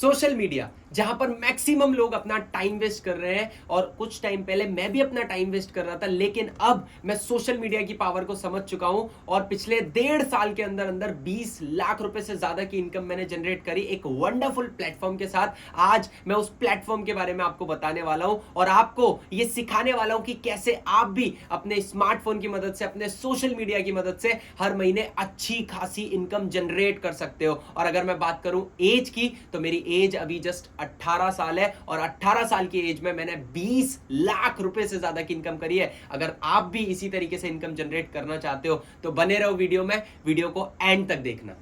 Social media जहां पर maximum लोग अपना टाइम वेस्ट कर रहे हैं, और कुछ टाइम पहले मैं भी अपना टाइम वेस्ट कर रहा था, लेकिन अब मैं सोशल मीडिया की पावर को समझ चुका हूं और पिछले 1.5 साल के अंदर अंदर 20 लाख रुपए से ज्यादा की इनकम मैंने जनरेट करी एक वंडरफुल प्लेटफॉर्म के साथ। आज मैं उस प्लेटफॉर्म के बारे में आपको बताने वाला हूं और आपको ये सिखाने वाला हूं कि कैसे आप भी अपने स्मार्टफोन की मदद से, अपने सोशल मीडिया की मदद से हर महीने अच्छी खासी इनकम जनरेट कर सकते हो। और अगर मैं बात करूं एज की, तो मेरी एज अभी जस्ट 18 साल है और 18 साल की एज में मैंने 20 लाख रुपए से ज्यादा की इनकम करी है। अगर आप भी इसी तरीके से इनकम जनरेट करना चाहते हो तो बने रहो वीडियो में, वीडियो को एंड तक देखना।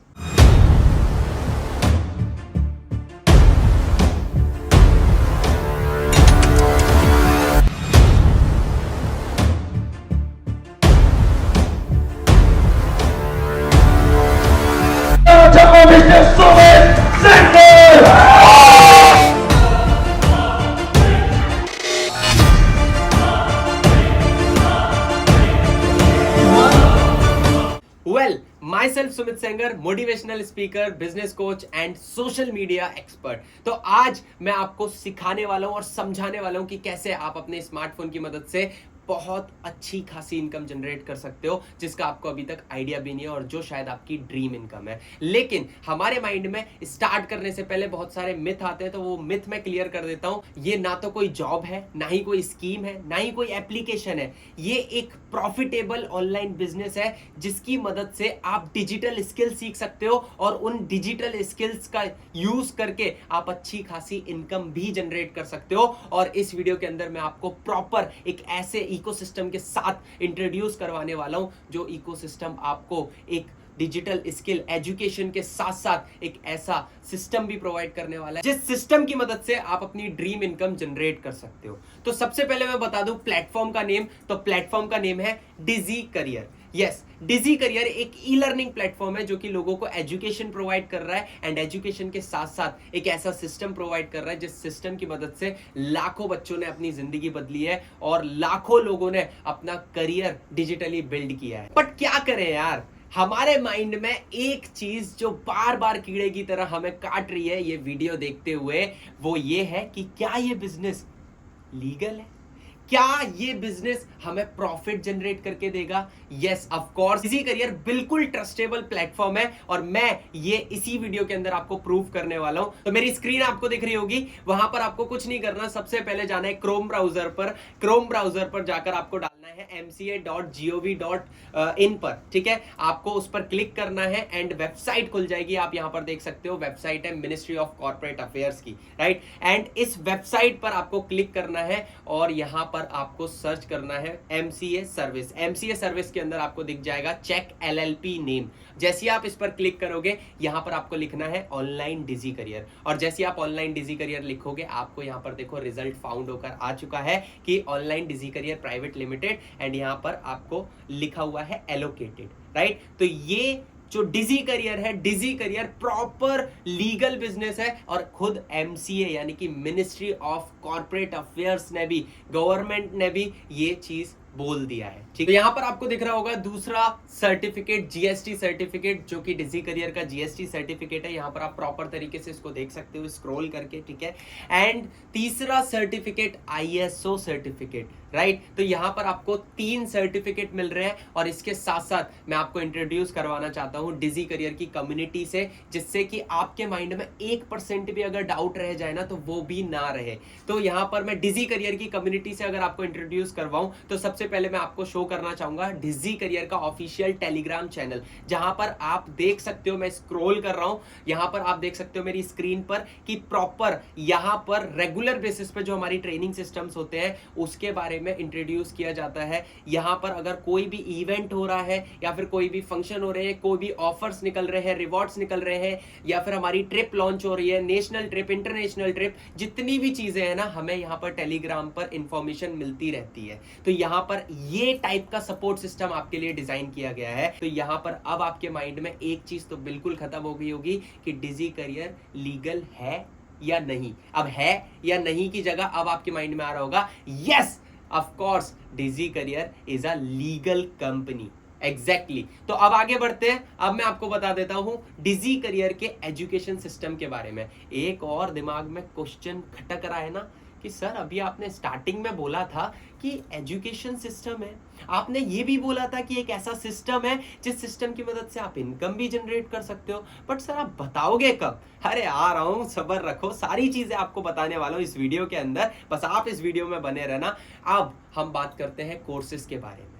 Well, my self Sumit Sengar, motivational speaker, business coach and social media expert. तो आज मैं आपको सिखाने वाला हूं और समझाने वाला हूं कि कैसे आप अपने स्मार्टफोन की मदद से बहुत अच्छी खासी इनकम जनरेट कर सकते हो, जिसका आपको अभी तक आइडिया भी नहीं है और जो शायद आपकी ड्रीम इनकम है। लेकिन हमारे माइंड में स्टार्ट करने से पहले बहुत सारे मिथ आते हैं, तो वो मिथ मैं क्लियर कर देता हूं। ये ना तो कोई जॉब है, ना ही कोई स्कीम है, ना ही कोई एप्लीकेशन है। ये एक प्रॉफिटेबल ऑनलाइन बिजनेस है जिसकी मदद से आप डिजिटल स्किल सीख सकते हो और उन डिजिटल स्किल्स का यूज करके आप अच्छी खासी इनकम भी जनरेट कर सकते हो। और इस वीडियो के अंदर मैं आपको प्रॉपर एक ऐसे इकोसिस्टम के साथ इंट्रोड्यूस करवाने वाला हूं, जो इकोसिस्टम आपको एक डिजिटल स्किल एजुकेशन के साथ साथ एक ऐसा सिस्टम भी प्रोवाइड करने वाला है जिस सिस्टम की मदद से आप अपनी ड्रीम इनकम जनरेट कर सकते हो। तो सबसे पहले मैं बता दूं प्लेटफॉर्म का नेम। तो प्लेटफॉर्म का नेम है डिजी करियर। यस, डिजी करियर एक ई लर्निंग प्लेटफॉर्म है जो कि लोगों को एजुकेशन प्रोवाइड कर रहा है एंड एजुकेशन के साथ साथ एक ऐसा सिस्टम प्रोवाइड कर रहा है जिस सिस्टम की मदद से लाखों बच्चों ने अपनी जिंदगी बदली है और लाखों लोगों ने अपना करियर डिजिटली बिल्ड किया है। बट क्या करें यार, हमारे माइंड में एक चीज जो बार बार कीड़े की तरह हमें काट रही है ये वीडियो देखते हुए, वो ये है कि क्या ये बिजनेस लीगल है, क्या ये बिजनेस हमें प्रॉफिट जनरेट करके देगा। Yes, of course, Digi Career बिल्कुल ट्रस्टेबल प्लेटफॉर्म है और मैं ये इसी वीडियो के अंदर आपको प्रूव करने वाला हूं। तो मेरी स्क्रीन आपको दिख रही होगी, वहां पर आपको कुछ नहीं करना, सबसे पहले जाना है क्रोम ब्राउजर पर। क्रोम ब्राउजर पर जाकर आपको डालना है mca.gov.in पर, ठीक है। आपको उस पर क्लिक करना है एंड वेबसाइट खुल जाएगी। आप यहां पर देख सकते हो, वेबसाइट है मिनिस्ट्री ऑफ कॉर्पोरेट अफेयर्स की, राइट। एंड इस वेबसाइट पर आपको क्लिक करना है और यहां पर आपको सर्च करना है एमसीए सर्विस। एमसीए सर्विस के अंदर आपको दिख जाएगा चेक एलएलपी नेम। जैसे आप इस पर क्लिक करोगे, यहां पर आपको लिखना है ऑनलाइन डिजी करियर, और जैसे आप ऑनलाइन डिजी करियर लिखोगे, आपको यहां पर देखो रिजल्ट फाउंड होकर आ चुका है कि online Digi Career private limited, and यहां पर आपको लिखा हुआ है एलोकेटेड, राइट। तो ये जो डिजी करियर है, डिजी करियर प्रॉपर लीगल बिजनेस है और खुद एमसीए यानी कि मिनिस्ट्री ऑफ कॉर्पोरेट अफेयर्स ने भी, गवर्नमेंट ने भी ये चीज बोल दिया है, ठीक है। यहां पर आपको दिख रहा होगा दूसरा सर्टिफिकेट, जीएसटी सर्टिफिकेट, जो कि डिजी करियर का जीएसटी सर्टिफिकेट है। यहां पर आप प्रॉपर तरीके से इसको देख सकते हो स्क्रॉल करके, ठीक है। एंड तीसरा सर्टिफिकेट आईएसओ सर्टिफिकेट, राइट। तो यहां पर आपको 3 सर्टिफिकेट मिल रहे हैं और इसके साथ साथ मैं आपको इंट्रोड्यूस करवाना चाहता हूं डिजी करियर की कम्युनिटी से, जिससे कि आपके माइंड में 1% भी अगर डाउट रह जाए ना, तो वो भी ना रहे। तो यहां पर मैं डिजी करियर की कम्युनिटी से अगर आपको इंट्रोड्यूस करवाऊं, तो सबसे पहले मैं आपको शो करना चाहूंगा डिजी करियर का ऑफिशियल टेलीग्राम चैनल, जहां पर आप देख सकते हो, मैं स्क्रॉल कर रहा हूं, यहां पर आप देख सकते हो मेरी स्क्रीन पर कि प्रॉपर यहां पर रेगुलर बेसिस पे जो हमारी ट्रेनिंग सिस्टम्स होते हैं उसके बारे में इंट्रोड्यूस किया जाता है। यहां पर अगर कोई भी इवेंट हो रहा है या फिर कोई भी फंक्शन हो रहे हैं, कोई भी ऑफर्स निकल रहे हैं, रिवॉर्ड्स निकल रहे हैं, या फिर हमारी ट्रिप लॉन्च हो रही है, नेशनल ट्रिप, इंटरनेशनल ट्रिप, जितनी भी चीजें हैं ना, हमें यहां पर टेलीग्राम पर इंफॉर्मेशन मिलती रहती है। तो यहां पर ये टाइप का सपोर्ट सिस्टम आपके लिए डिजाइन किया गया है। तो यहां पर अब आपके माइंड में एक चीज तो बिल्कुल खत्म हो गई होगी कि डिजी करियर लीगल है या नहीं। अब है या नहीं की जगह अब आपके माइंड में आ रहा होगा, yes of course Digi Career is a legal company exactly तो अब आगे बढ़ते हैं। अब मैं आपको बता देता हूं डिजी करियर के एजुकेशन सिस्टम के बारे में। एक और दिमाग में क्वेश्चन खटक रहा है ना कि सर अभी आपने स्टार्टिंग में बोला था कि एजुकेशन सिस्टम है, आपने ये भी बोला था कि एक ऐसा सिस्टम है जिस सिस्टम की मदद से आप इनकम भी जनरेट कर सकते हो, बट सर आप बताओगे कब? अरे आ रहा हूं, सब्र रखो, सारी चीजें आपको बताने वाला हूं इस वीडियो के अंदर, बस आप इस वीडियो में बने रहना। अब हम बात करते हैं कोर्सेज के बारे में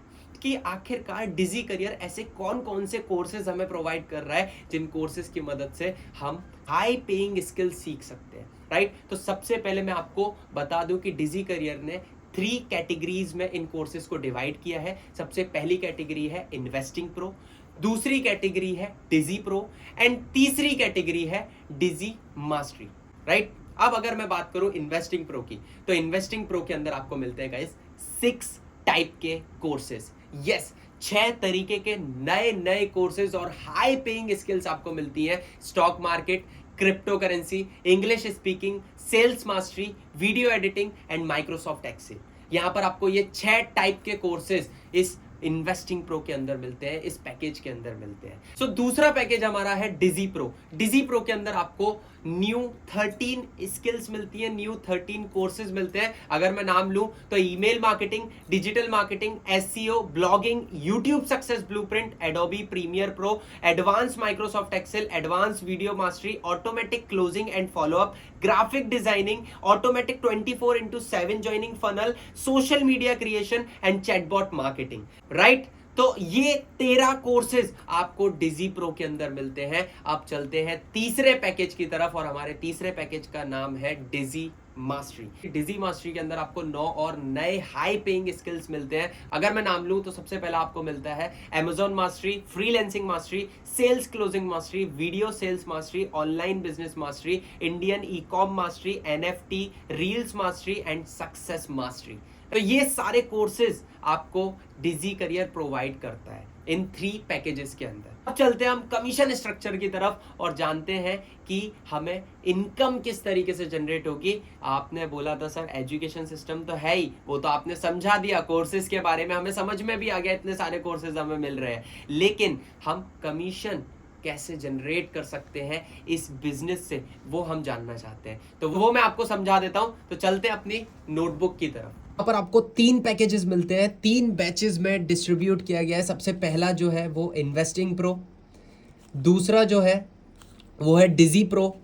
कि आखिरकार डिजी करियर ऐसे कौन कौन से कोर्सेज हमें प्रोवाइड कर रहा है जिन कोर्सेज की मदद से हम हाई पेइंग स्किल्स सीख सकते हैं, राइट? तो सबसे पहले मैं आपको बता दूं कि डिजी करियर ने 3 कैटेगरीज में इन कोर्सेज को डिवाइड किया है। सबसे पहली कैटेगरी है इन्वेस्टिंग प्रो, दूसरी कैटेगरी है डिजी प्रो एंड तीसरी कैटेगरी है डिजी मास्टरी, राइट? अब अगर मैं बात करूं इन्वेस्टिंग प्रो की, तो इन्वेस्टिंग प्रो के अंदर आपको मिलते हैं गाइस 6 टाइप के कोर्सेज। यस, 6 तरीके के नए नए कोर्सेज और हाई पेइंग स्किल्स आपको मिलती है। Stock market, crypto currency, English speaking, sales mastery, video editing and Microsoft Excel. यहां पर आपको ये 6 टाइप के कोर्सेज इस इन्वेस्टिंग प्रो के अंदर मिलते हैं, इस पैकेज के अंदर मिलते हैं। सो दूसरा पैकेज हमारा है डिजी प्रो। डिजी प्रो के अंदर आपको न्यू 13 स्किल्स मिलती है, न्यू 13 कोर्सेज मिलते हैं। अगर मैं नाम लूं तो email marketing, digital marketing, SEO, blogging, YouTube success blueprint, Adobe Premiere Pro, advance Microsoft Excel, advance video mastery, automatic closing and follow up, graphic designing, automatic 24/7 joining funnel, social media creation and chatbot marketing, right? तो ये 13 courses आपको Digi pro के अंदर मिलते हैं। अब चलते हैं तीसरे पैकेज की तरफ और हमारे तीसरे पैकेज का नाम है डिजी मास्टरी। डिजी मास्टरी के अंदर आपको 9 और नए हाई पेइंग स्किल्स मिलते हैं। अगर मैं नाम लूं तो सबसे पहला आपको मिलता है Amazon mastery, freelancing mastery, sales closing mastery, video sales mastery, online business mastery, Indian e com mastery, NFT, reels mastery and success mastery. तो ये सारे कोर्सेज आपको डिजी करियर प्रोवाइड करता है इन 3 पैकेजेस के अंदर। अब चलते हैं हम कमीशन स्ट्रक्चर की तरफ और जानते हैं कि हमें इनकम किस तरीके से जनरेट होगी। आपने बोला था सर एजुकेशन सिस्टम तो है ही, वो तो आपने समझा दिया, कोर्सेज के बारे में हमें समझ में भी आ गया, इतने सारे कोर्सेज हमें मिल रहे हैं, लेकिन हम कमीशन कैसे जनरेट कर सकते हैं इस बिजनेस से, वो हम जानना चाहते हैं। तो वो मैं आपको समझा देता हूं। तो चलते हैं अपनी नोटबुक की तरफ। यहाँ पर आपको 3 पैकेजेस मिलते हैं, 3 बैचेस में डिस्ट्रीब्यूट किया गया है। सबसे पहला जो है वो इन्वेस्टिंग प्रो, दूसरा जो है वो है डिजी प्रो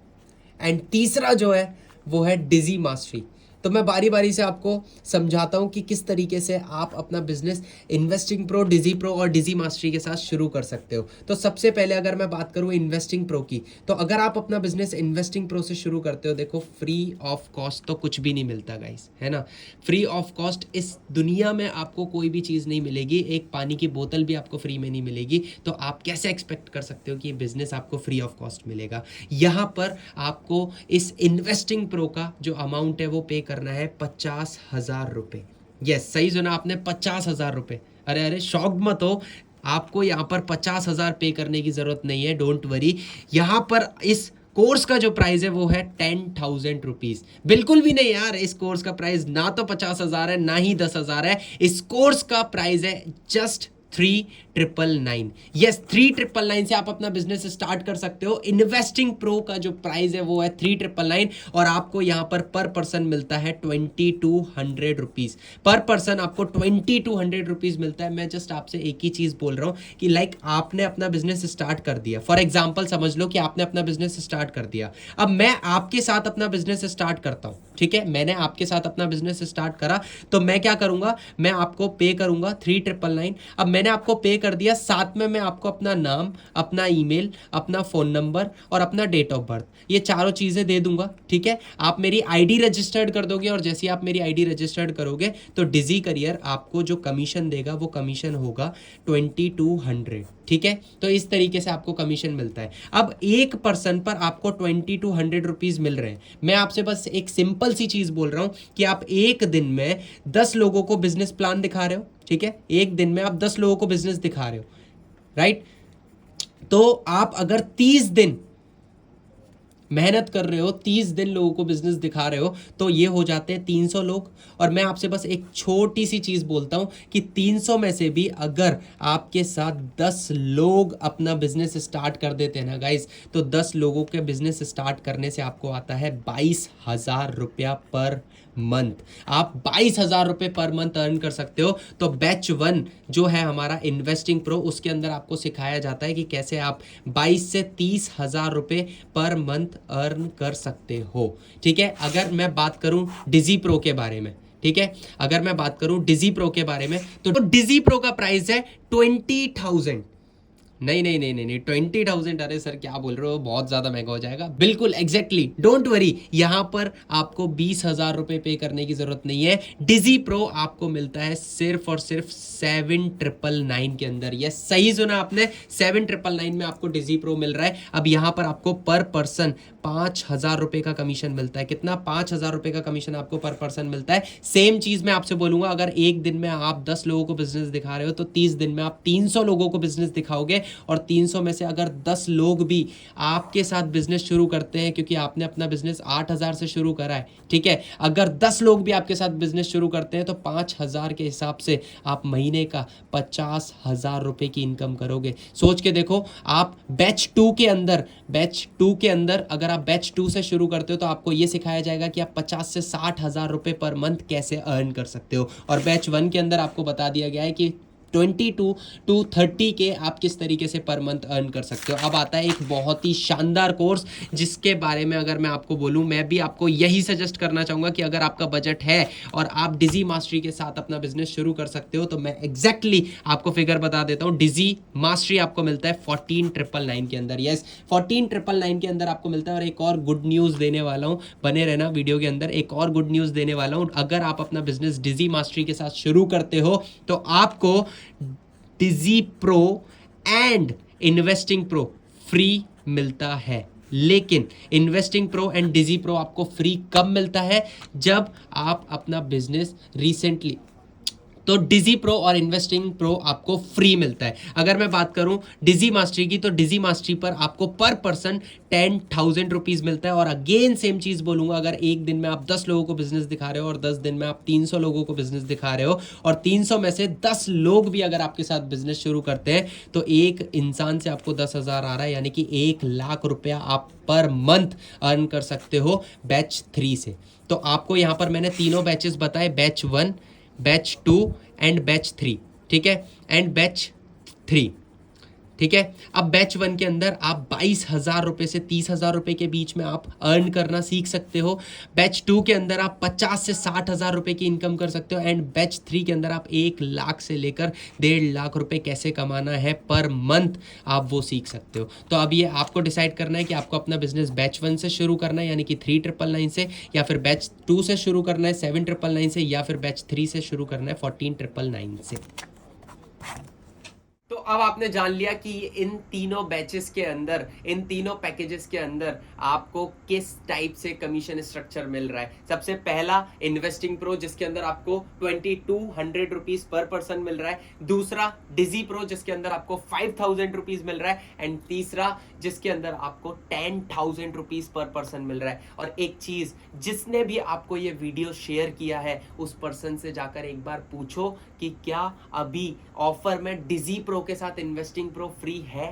एंड तीसरा जो है वो है डिजी मास्टरी। तो मैं बारी बारी से आपको समझाता हूं कि किस तरीके से आप अपना बिजनेस इन्वेस्टिंग प्रो, डिजी प्रो और डिजी मास्टरी के साथ शुरू कर सकते हो। तो सबसे पहले अगर मैं बात करूं इन्वेस्टिंग प्रो की, तो अगर आप अपना बिजनेस इन्वेस्टिंग प्रो से शुरू करते हो, देखो फ्री ऑफ कॉस्ट तो कुछ भी नहीं मिलता गाइस, है ना? फ्री ऑफ कॉस्ट इस दुनिया में आपको कोई भी चीज़ नहीं मिलेगी, एक पानी की बोतल भी आपको फ्री में नहीं मिलेगी। तो आप कैसे एक्सपेक्ट कर सकते हो कि ये बिजनेस आपको फ्री ऑफ कॉस्ट मिलेगा? यहाँ पर आपको इस इन्वेस्टिंग प्रो का जो अमाउंट है वो पे करना है 50,000 रुपए। यस, सही सुना आपने, 50,000 रुपए। अरे अरे शॉक्ड मत हो, आपको यहाँ पर 50,000 पे करने की जरूरत नहीं है, डोंट वरी। यहाँ पर इस कोर्स का जो प्राइस है वो है 10,000 रुपीज। बिल्कुल भी नहीं यार, इस कोर्स का प्राइस ना तो 50,000 है ना ही 10,000 है। इस कोर्स का प्राइस है जस्ट 3,999। यस, 3,999 से आप अपना बिजनेस स्टार्ट कर सकते हो। इन्वेस्टिंग प्रो का जो प्राइस है वो है 3,999 और आपको यहाँ पर पर्सन मिलता है 2,200 रुपीज। पर पर्सन आपको 2,200 रुपीज मिलता है। मैं जस्ट आपसे एक ही चीज बोल रहा हूँ कि लाइक आपने अपना बिजनेस स्टार्ट कर दिया। फॉर एग्जाम्पल समझ लो कि आपने अपना बिजनेस स्टार्ट कर दिया। अब मैं आपके साथ अपना बिजनेस स्टार्ट करता हूँ, ठीक है? मैंने आपके साथ अपना बिजनेस स्टार्ट करा, तो मैं क्या करूंगा, मैं आपको पे करूंगा 3,999। अब मैंने आपको पे कर दिया, साथ में मैं आपको अपना नाम, अपना ईमेल, अपना फ़ोन नंबर और अपना डेट ऑफ बर्थ, ये चारों चीज़ें दे दूंगा, ठीक है? आप मेरी आईडी रजिस्टर्ड कर दोगे और जैसे ही आप मेरी आईडी रजिस्टर्ड करोगे तो डिजी करियर आपको जो कमीशन देगा वो कमीशन होगा 2,200, ठीक है? तो इस तरीके से आपको कमीशन मिलता है। अब एक पर्सन पर आपको 2,200 रुपीज़ मिल रहे हैं। मैं आपसे बस एक सिंपल सी चीज़ बोल रहा हूँ कि आप एक दिन में 10 लोगों को बिजनेस प्लान दिखा रहे हो, ठीक है? एक दिन में आप 10 लोगों को बिजनेस दिखा रहे हो, राइट? तो आप अगर 30 दिन मेहनत कर रहे हो, 30 दिन लोगों को बिजनेस दिखा रहे हो, तो ये हो जाते हैं 300 लोग। और मैं आपसे बस एक छोटी सी चीज बोलता हूं कि 300 में से भी अगर आपके साथ 10 लोग अपना बिजनेस स्टार्ट कर देते हैं ना गाइस, तो 10 लोगों के बिजनेस स्टार्ट करने से आपको आता है 22,000 रुपया पर मंथ। आप 22,000 रुपये पर मंथ अर्न कर सकते हो। तो बैच 1 जो है हमारा इन्वेस्टिंग प्रो, उसके अंदर आपको सिखाया जाता है कि कैसे आप 22 से 30,000 रुपये पर मंथ अर्न कर सकते हो। ठीक है, अगर मैं बात करूं डिजी प्रो के बारे में, ठीक है, अगर मैं बात करूं डिजी प्रो के बारे में, तो डिजी प्रो का प्राइस है 20,000। नहीं नहीं नहीं नहीं नहीं 20,000, अरे सर क्या बोल रहे हो, बहुत ज्यादा महंगा हो जाएगा। बिल्कुल एग्जैक्टली, डोंट वरी, यहां पर आपको 20,000 रुपए पे करने की जरूरत नहीं है। डिजी प्रो आपको मिलता है सिर्फ और सिर्फ 7,999 के अंदर। ये सही सुना आपने, 7,999 में आपको डिजी प्रो मिल रहा है। अब यहां पर आपको पर पर्सन 5,000 रुपए का कमीशन मिलता है। कितना? 5,000 रुपए का कमीशन आपको पर पर्सन मिलता है। सेम चीज मैं आपसे बोलूंगा, अगर एक दिन में आप 10 लोगों को बिजनेस दिखा रहे हो, तो 30 दिन में आप 300 लोगों को बिजनेस दिखाओगे। और 300 में से अगर 10 लोग भी आपके साथ बिजनेस शुरू करते हैं, क्योंकि आपने अपना बिजनेस 8,000 से शुरू करा है, ठीक है, अगर 10 लोग भी आपके साथ बिजनेस शुरू करते हैं, तो 5,000 के हिसाब से आप महीने का 50,000 रुपए की इनकम करोगे। सोच के देखो, आप बैच 2 के अंदर अगर आप बैच 2 से शुरू करते हो, तो आपको यह सिखाया जाएगा कि आप 50 से 60,000 रुपए पर मंथ कैसे अर्न कर सकते हो। और बैच 1 के अंदर आपको बता दिया गया है कि 22 to 30 के आप किस तरीके से पर मंथ अर्न कर सकते हो। अब आता है एक बहुत ही शानदार कोर्स, जिसके बारे में अगर मैं आपको बोलूं, मैं भी आपको यही सजेस्ट करना चाहूंगा कि अगर आपका बजट है और आप डिजी मास्टरी के साथ अपना बिजनेस शुरू कर सकते हो, तो मैं एग्जैक्टली आपको फिगर बता देता हूं। डिजी मास्टरी आपको मिलता है 14,999 के अंदर। यस, 14,999 के अंदर आपको मिलता है। और एक और गुड न्यूज देने वाला हूं, बने रहना वीडियो के अंदर, एक और गुड न्यूज देने वाला हूं। अगर आप अपना बिजनेस डिजी मास्टरी के साथ शुरू करते हो, तो आपको Digi Pro and Investing Pro free मिलता है। लेकिन Investing Pro and Digi Pro आपको फ्री कब मिलता है? जब आप अपना बिजनेस रिसेंटली, तो डिजी प्रो और इन्वेस्टिंग प्रो आपको फ्री मिलता है। अगर मैं बात करूं डिजी मास्टरी की, तो डिजी मास्टरी पर आपको पर पर्सन 10,000 रुपीज मिलता है। और अगेन सेम चीज बोलूंगा, अगर एक दिन में आप 10 लोगों को बिजनेस दिखा रहे हो, और 10 दिन में आप 300 लोगों को बिजनेस दिखा रहे हो, और 300 में से 10 लोग भी अगर आपके साथ बिजनेस शुरू करते हैं, तो एक इंसान से आपको 10,000 आ रहा है, यानी कि 1,00,000 रुपया आप पर मंथ अर्न कर सकते हो बैच 3 से। तो आपको यहां पर मैंने तीनों बैचेस बताए, बैच 1, बैच 2 एंड बैच 3, ठीक है, एंड बैच 3, ठीक है। अब बैच 1 के अंदर आप 22,000 रुपए से 30,000 रुपए के बीच में आप अर्न करना सीख सकते हो। बैच 2 के अंदर आप 50 से 60,000 रुपए की इनकम कर सकते हो। एंड बैच 3 के अंदर आप 1,00,000 से लेकर 1,50,000 रुपए कैसे कमाना है पर मंथ, आप वो सीख सकते हो। तो अब ये आपको डिसाइड करना है कि आपको अपना बिजनेस बैच 1 से शुरू करना है, यानी कि 3,999 से, या फिर बैच 2 से शुरू करना है 7,999 से, या फिर बैच 3 से शुरू करना है 14,999 से। तो अब आपने जान लिया कि इन तीनों बैचेस के अंदर, इन तीनों पैकेजेस के अंदर आपको किस टाइप से कमीशन स्ट्रक्चर मिल रहा है। सबसे पहला इन्वेस्टिंग प्रो, जिसके अंदर आपको 2,200 रुपीज पर पर्सन मिल रहा है। दूसरा डिजी प्रो, जिसके अंदर आपको 5,000 रुपीज मिल रहा है। एंड तीसरा, जिसके अंदर आपको 10,000 रुपीज पर पर्सन मिल रहा है। और एक चीज, जिसने भी आपको ये वीडियो शेयर किया है, उस पर्सन से जाकर एक बार पूछो कि क्या अभी ऑफर में डिजी प्रो के साथ इन्वेस्टिंग प्रो फ्री है,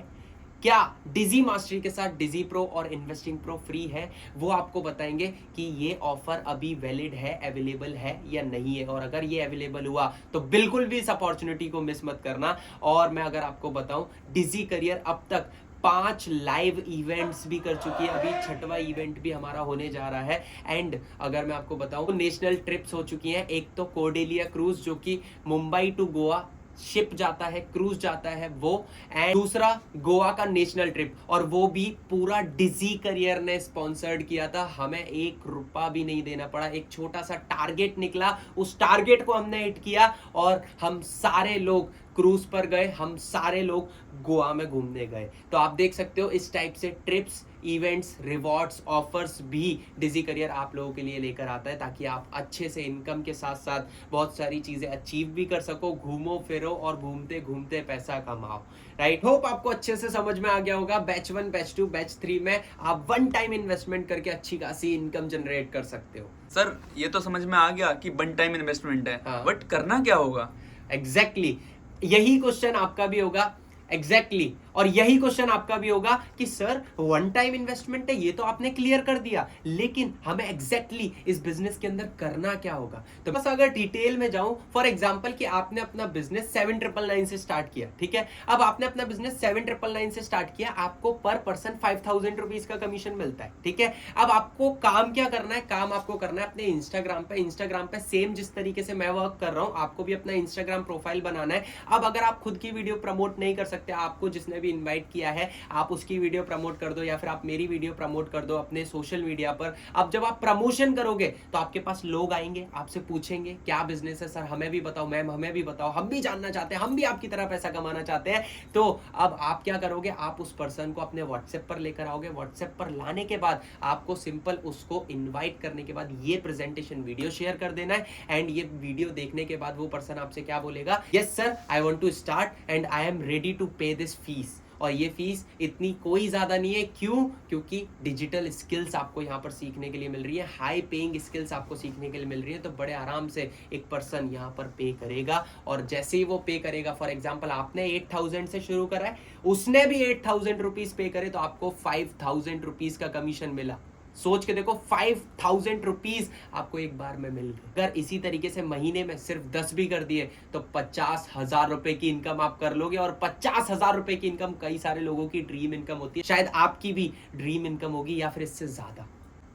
क्या डिजी मास्टरी के साथ डिजी प्रो और इन्वेस्टिंग प्रो फ्री है। वो आपको बताएंगे कि ये ऑफर अभी वैलिड है, अवेलेबल है या नहीं है। और अगर ये अवेलेबल हुआ तो बिल्कुल भी इस अपॉर्चुनिटी को मिस मत करना। और मैं अगर आपको बताऊं, डिजी करियर अब तक 5 लाइव इवेंट्स भी कर चुकी है, अभी 6वां इवेंट भी हमारा होने जा रहा है। एंड अगर मैं आपको बताऊं, नेशनल ट्रिप्स हो चुकी हैं। एक तो कोर्डेलिया क्रूज, जो कि मुंबई टू गोवा शिप जाता है, क्रूज जाता है वो, एंड दूसरा गोवा का नेशनल ट्रिप, और वो भी पूरा डिजी करियर ने स्पॉन्सर्ड किया था। हमें 1 रुपया भी नहीं देना पड़ा, एक छोटा सा टारगेट निकला, उस टारगेट को हमने हिट किया, और हम सारे लोग क्रूज पर गए, हम सारे लोग गोवा में घूमने गए। तो आप देख सकते हो, इस टाइप से ट्रिप्स, इवेंट्स, रिवॉर्ड्स, ऑफर्स भी डिजी करियर आप लोगों के लिए लेकर आता है, ताकि आप अच्छे से इनकम के साथ साथ बहुत सारी चीजें अचीव भी कर सको, घूमो फिरो और घूमते घूमते पैसा कमाओ, राइट। होप आपको अच्छे से समझ में आ गया होगा। बैच 1, बैच 2, बैच 3 में आप वन टाइम इन्वेस्टमेंट करके अच्छी खासी इनकम जनरेट कर सकते हो। सर ये तो समझ में आ गया कि वन टाइम इन्वेस्टमेंट है, हाँ। बट करना क्या होगा? एग्जैक्टली यही क्वेश्चन आपका भी होगा। एग्जैक्टली और यही क्वेश्चन आपका भी होगा कि सर वन टाइम इन्वेस्टमेंट है, ये तो आपने क्लियर कर दिया, लेकिन हमें एग्जैक्टली इस बिजनेस के अंदर करना क्या होगा। तो बस अगर डिटेल में जाऊं, फॉर एग्जांपल कि आपने अपना बिजनेस 7999 से स्टार्ट किया, ठीक है। अब आपने अपना बिजनेस 7999 से स्टार्ट किया, आपको पर पर्सन 5000 रुपीज का कमीशन मिलता है, ठीक है। अब आपको काम क्या करना है? काम आपको करना है अपने इंस्टाग्राम पे सेम जिस तरीके से मैं वर्क कर रहा हूं, आपको भी अपना इंस्टाग्राम प्रोफाइल बनाना है। अब अगर आप खुद की वीडियो प्रमोट नहीं कर सकते, आपको जिसने भी इनवाइट किया है आप उसकी वीडियो प्रमोट कर दो, या फिर आप मेरी वीडियो प्रमोट कर दो अपने सोशल मीडिया पर। अब जब आप प्रमोशन करोगे तो आपके पास लोग आएंगे, आपसे पूछेंगे क्या बिजनेस है सर, हमें भी बताओ, मैम हमें भी बताओ, हम भी जानना चाहते हैं, हम भी आपकी तरह पैसा कमाना चाहते हैं। तो अब आप क्या करोगे? आप उस पर्सन को अपने व्हाट्सएप पर लेकर आओगे। व्हाट्सएप पर लाने के बाद आपको सिंपल उसको इनवाइट करने के बाद ये प्रेजेंटेशन वीडियो शेयर कर देना है, एंड ये वीडियो देखने के बाद वो पर्सन आपसे क्या बोलेगा? Yes sir, I want to start and I am ready to pay this fees. और ये फीस इतनी कोई ज्यादा नहीं है। क्यों? क्योंकि डिजिटल स्किल्स आपको यहाँ पर सीखने के लिए मिल रही है, हाई पेइंग स्किल्स आपको सीखने के लिए मिल रही है। तो बड़े आराम से एक पर्सन यहाँ पर पे करेगा, और जैसे ही वो पे करेगा, फॉर एग्जांपल आपने 8000 से शुरू करा है, उसने भी 8000 रुपीज पे करे, तो आपको 5000 रुपीज का कमीशन मिला। सोच के देखो, 5000 रुपीज आपको एक बार में मिल गए। अगर इसी तरीके से महीने में सिर्फ 10 भी कर दिए तो 50,000 रुपए की इनकम आप कर लोगे। और 50,000 रुपए की इनकम कई सारे लोगों की ड्रीम इनकम होती है, शायद आपकी भी ड्रीम इनकम होगी या फिर इससे ज्यादा।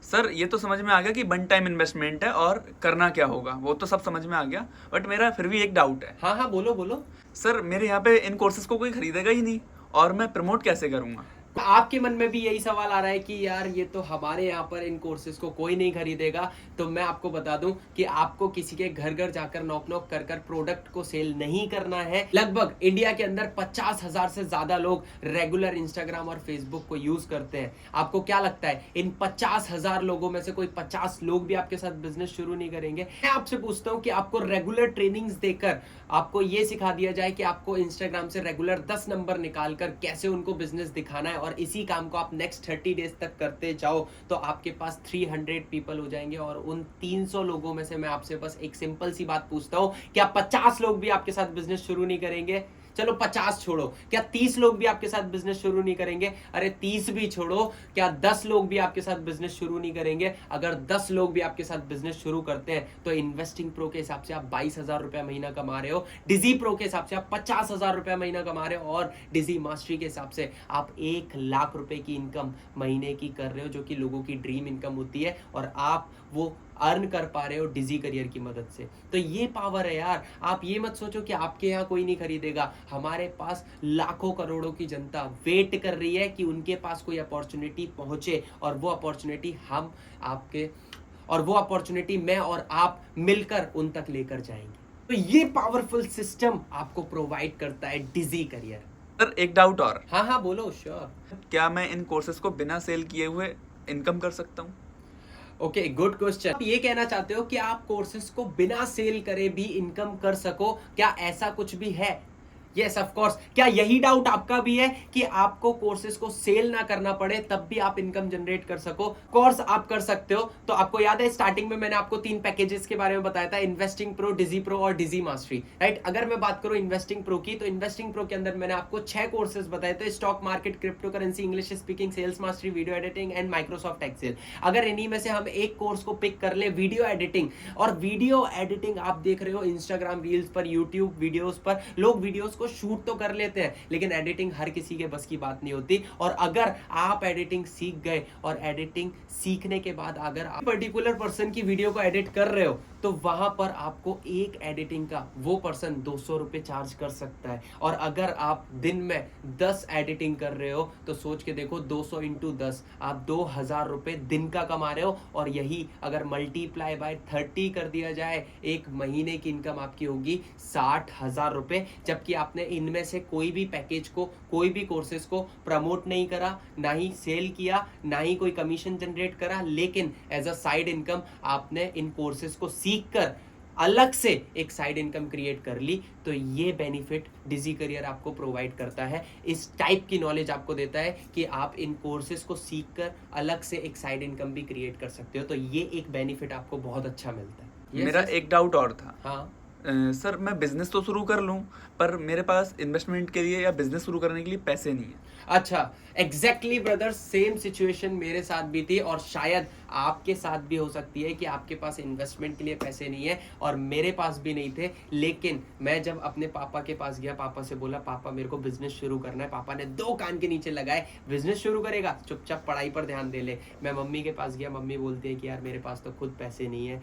सर ये तो समझ में आ गया कि वन टाइम इन्वेस्टमेंट है और करना क्या होगा, वो तो सब समझ में आ गया, बट मेरा फिर भी एक डाउट है। हाँ हाँ, बोलो बोलो। सर मेरे यहाँ पे इन कोर्सेज को कोई खरीदेगा ही नहीं, और मैं प्रमोट कैसे करूँगा? आपके मन में भी यही सवाल आ रहा है कि यार ये तो हमारे यहाँ पर इन कोर्सेज को कोई नहीं खरीदेगा। तो मैं आपको बता दूं कि आपको किसी के घर घर जाकर नॉक नॉक कर कर प्रोडक्ट को सेल नहीं करना है। लगभग इंडिया के अंदर 50,000 से ज्यादा लोग रेगुलर इंस्टाग्राम और फेसबुक को यूज करते हैं। आपको क्या लगता है इन 50,000 लोगों में से कोई 50 लोग भी आपके साथ बिजनेस शुरू नहीं करेंगे? मैं आपसे पूछता हूँ कि आपको रेगुलर ट्रेनिंग्स देकर आपको ये सिखा दिया जाए कि आपको इंस्टाग्राम से रेगुलर 10 नंबर निकालकर कैसे उनको बिजनेस दिखाना है, और इसी काम को आप नेक्स्ट 30 डेज तक करते जाओ, तो आपके पास 300 पीपल हो जाएंगे। और उन 300 लोगों में से मैं आपसे बस एक सिंपल सी बात पूछता हूं, क्या 50 लोग भी आपके साथ बिजनेस शुरू नहीं करेंगे? चलो 50 छोड़ो, क्या 30 लोग भी आपके साथ बिजनेस शुरू नहीं करेंगे? अरे 30 भी छोड़ो, क्या 10 लोग भी आपके साथ बिजनेस शुरू नहीं करेंगे? अगर 10 लोग भी आपके साथ बिजनेस शुरू करते हैं तो इन्वेस्टिंग प्रो के हिसाब से आप 22,000 रुपया महीना कमा रहे हो, डिजी प्रो के हिसाब से आप 50,000 रुपया महीना कमा रहे हो, और डिजी मास्टरी के हिसाब से आप 1 लाख रुपए की इनकम महीने की कर रहे हो, जो कि लोगों की ड्रीम इनकम होती है, और आप वो अर्न कर पा रहे हो डिजी करियर की मदद से। तो ये पावर है यार। आप ये मत सोचो कि आपके यहाँ कोई नहीं खरीदेगा। हमारे पास लाखों करोड़ों की जनता वेट कर रही है कि उनके पास कोई अपॉर्चुनिटी पहुंचे, और वो अपॉर्चुनिटी हम आपके, और वो अपॉर्चुनिटी मैं और आप मिलकर उन तक लेकर जाएंगे। तो ये पावरफुल सिस्टम आपको प्रोवाइड करता है डिजी करियर। सर एक डाउट और। हाँ हाँ बोलो। श्योर। क्या मैं इन कोर्सेज को बिना सेल किए हुए इनकम कर सकता हूँ? Okay, good question. आप ये कहना चाहते हो कि आप कोर्सेज को बिना सेल करे भी इनकम कर सको, क्या ऐसा कुछ भी है? Yes of course. क्या यही डाउट आपका भी है कि आपको कोर्सेज को सेल ना करना पड़े तब भी आप इनकम जनरेट कर सको? कोर्स आप कर सकते हो। तो आपको याद है स्टार्टिंग में मैंने आपको 3 पैकेजेस के बारे में बताया था, इन्वेस्टिंग प्रो, डिजी प्रो और डिजी मास्टरी, राइट। अगर मैं बात करूं इन्वेस्टिंग प्रो की, तो इन्वेस्टिंग प्रो के अंदर मैंने आपको 6 कोर्सेज बताए थे, stock market, crypto currency, English speaking, sales mastery, video editing and Microsoft Excel. अगर इन्हीं में से हम एक कोर्स को पिक कर ले, वीडियो एडिटिंग, और वीडियो एडिटिंग आप देख रहे हो इंस्टाग्राम रील्स पर, यूट्यूब वीडियोस पर, लोग वीडियोस को शूट तो कर लेते हैं, लेकिन एडिटिंग हर किसी के बस की बात नहीं होती। और अगर आप एडिटिंग सीख गए, और एडिटिंग सीखने के बाद अगर आप पर्टिकुलर पर्सन की वीडियो को एडिट कर रहे हो, तो वहां पर आपको एक एडिटिंग का वो पर्सन 200 रुपए चार्ज कर सकता है। और अगर आप दिन में 10 एडिटिंग कर रहे हो, तो सोच के देखो 200 इंटू 10, आप 2000 रुपए दिन का कमा रहे हो। और यही अगर मल्टीप्लाई बाय 30 कर दिया जाए, एक महीने की इनकम आपकी होगी 60,000 रुपए, जबकि आप आपने इनमें से कोई भी पैकेज को, कोई भी कोर्सेज को प्रमोट नहीं करा, ना ही सेल किया, ना ही कोई कमीशन जनरेट करा, लेकिन एज अ साइड इनकम आपने इन कोर्सेज को सीख कर अलग से एक साइड इनकम क्रिएट कर ली। तो ये बेनिफिट डिजी करियर आपको प्रोवाइड करता है, इस टाइप की नॉलेज आपको देता है कि आप इन कोर्सेज को सीख कर अलग से एक साइड इनकम भी क्रिएट कर सकते हो। तो ये एक बेनिफिट आपको बहुत अच्छा मिलता है। मेरा एक डाउट और था। हाँ सर मैं बिजनेस तो शुरू कर लूँ, पर मेरे पास इन्वेस्टमेंट के लिए या बिजनेस शुरू करने के लिए पैसे नहीं है। अच्छा, एग्जैक्टली ब्रदर, सेम सिचुएशन मेरे साथ भी थी और शायद आपके साथ भी हो सकती है कि आपके पास इन्वेस्टमेंट के लिए पैसे नहीं है और मेरे पास भी नहीं थे। लेकिन मैं जब अपने पापा के पास गया, पापा से बोला पापा मेरे को बिजनेस शुरू करना है, पापा ने 2 कान के नीचे लगाए, बिजनेस शुरू करेगा, चुपचाप पढ़ाई पर ध्यान दे ले। मैं मम्मी के पास गया, मम्मी बोलती है कि यार मेरे पास तो खुद पैसे नहीं है,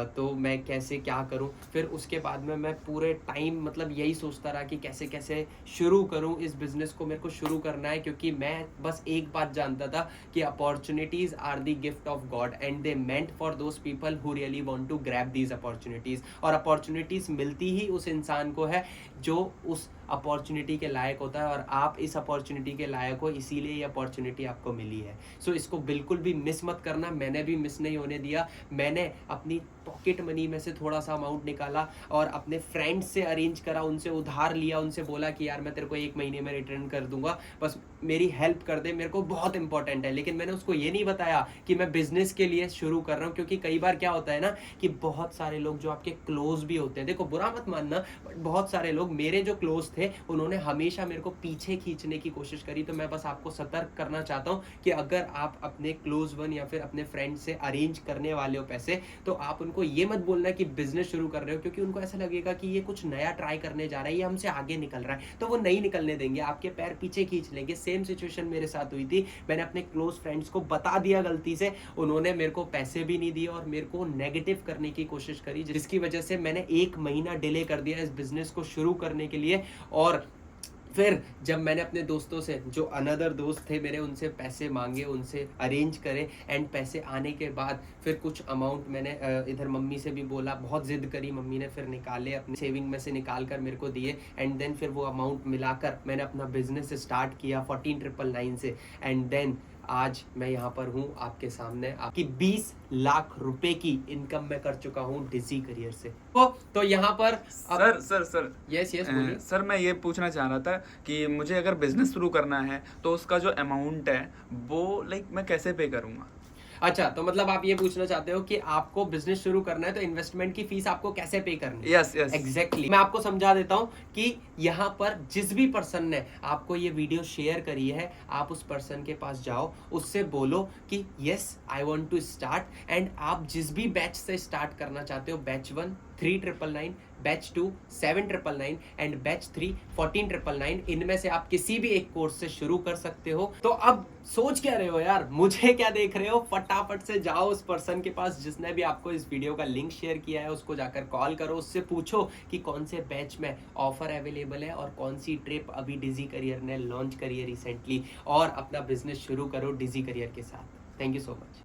तो मैं कैसे क्या करूं। फिर उसके बाद में मैं पूरे टाइम मतलब यही सोचता रहा कि कैसे कैसे शुरू करूं इस बिजनेस को, मेरे को शुरू करना है, क्योंकि मैं बस एक बात जानता था कि opportunities are the gift of God and they meant for those people who really want to grab these opportunities. और अपॉर्चुनिटीज मिलती ही उस इंसान को है जो उस अपॉर्चुनिटी के लायक होता है, और आप इस अपॉर्चुनिटी के लायक हो, इसीलिए ये अपॉर्चुनिटी आपको मिली है। सो इसको बिल्कुल भी मिस मत करना। मैंने भी मिस नहीं होने दिया। मैंने अपनी पॉकेट मनी में से थोड़ा सा अमाउंट निकाला और अपने फ्रेंड्स से अरेंज करा, उनसे उधार लिया, उनसे बोला कि यार मैं तेरे को 1 महीने में रिटर्न कर दूंगा, बस मेरी हेल्प कर दे, मेरे को बहुत इंपॉर्टेंट है। लेकिन मैंने उसको ये नहीं बताया कि मैं बिजनेस के लिए शुरू कर रहा हूँ, क्योंकि कई बार क्या होता है ना कि बहुत सारे लोग जो आपके क्लोज भी होते हैं, देखो बुरा मत मानना, बट बहुत सारे लोग मेरे जो क्लोज थे उन्होंने हमेशा मेरे को पीछे खींचने की कोशिश करी। तो मैं बस आपको सतर्क करना चाहता हूँ कि अगर आप अपने क्लोज वन या फिर अपने फ्रेंड से अरेंज करने वाले हो पैसे, तो आप उनको ये मत बोलना कि बिजनेस शुरू कर रहे हो, क्योंकि उनको ऐसा लगेगा कि ये कुछ नया ट्राई करने जा रहा है, ये हमसे आगे निकल रहा है, तो वो नहीं निकलने देंगे, आपके पैर पीछे खींच लेंगे। सेम सिचुएशन मेरे साथ हुई थी। मैंने अपने क्लोज फ्रेंड्स को बता दिया गलती से, उन्होंने मेरे को पैसे भी नहीं दिए और मेरे को नेगेटिव करने की कोशिश करी, जिसकी वजह से मैंने 1 महीना डिले कर दिया इस बिजनेस को शुरू करने के लिए। और फिर जब मैंने अपने दोस्तों से, जो अनदर दोस्त थे मेरे, उनसे पैसे मांगे, उनसे अरेंज करे, एंड पैसे आने के बाद फिर कुछ अमाउंट मैंने इधर मम्मी से भी बोला, बहुत जिद करी, मम्मी ने फिर निकाले, अपने सेविंग में से निकाल कर मेरे को दिए, एंड देन फिर वो अमाउंट मिलाकर मैंने अपना बिजनेस स्टार्ट किया 14999 से। एंड देन आज मैं यहाँ पर हूँ आपके सामने, आपकी 20 लाख रुपए की इनकम मैं कर चुका हूँ डिजी करियर से। तो यहाँ पर सर यस बोलिए। सर मैं ये पूछना चाह रहा था कि मुझे अगर बिजनेस शुरू करना है तो उसका जो अमाउंट है वो मैं कैसे पे करूँगा? अच्छा, तो मतलब आप ये पूछना चाहते हो कि आपको बिजनेस शुरू करना है तो इन्वेस्टमेंट की फीस आपको कैसे पे करनी है? Yes exactly. मैं आपको समझा देता हूं कि यहाँ पर जिस भी पर्सन ने आपको ये वीडियो शेयर करी है, आप उस पर्सन के पास जाओ, उससे बोलो कि yes I want to start, and आप जिस भी बैच से स्टार्ट करना चाहते हो, बैच 1 3999, बैच 2 7999 एंड बैच 3 14999, इनमें से आप किसी भी एक कोर्स से शुरू कर सकते हो। तो अब सोच क्या रहे हो यार, मुझे क्या देख रहे हो? फटाफट से जाओ उस पर्सन के पास जिसने भी आपको इस वीडियो का लिंक शेयर किया है, उसको जाकर कॉल करो, उससे पूछो कि कौन से बैच में ऑफर अवेलेबल है और कौन सी ट्रिप अभी डिजी करियर ने लॉन्च करी है रिसेंटली, और अपना बिजनेस शुरू करो डिजी करियर के साथ। Thank you so much.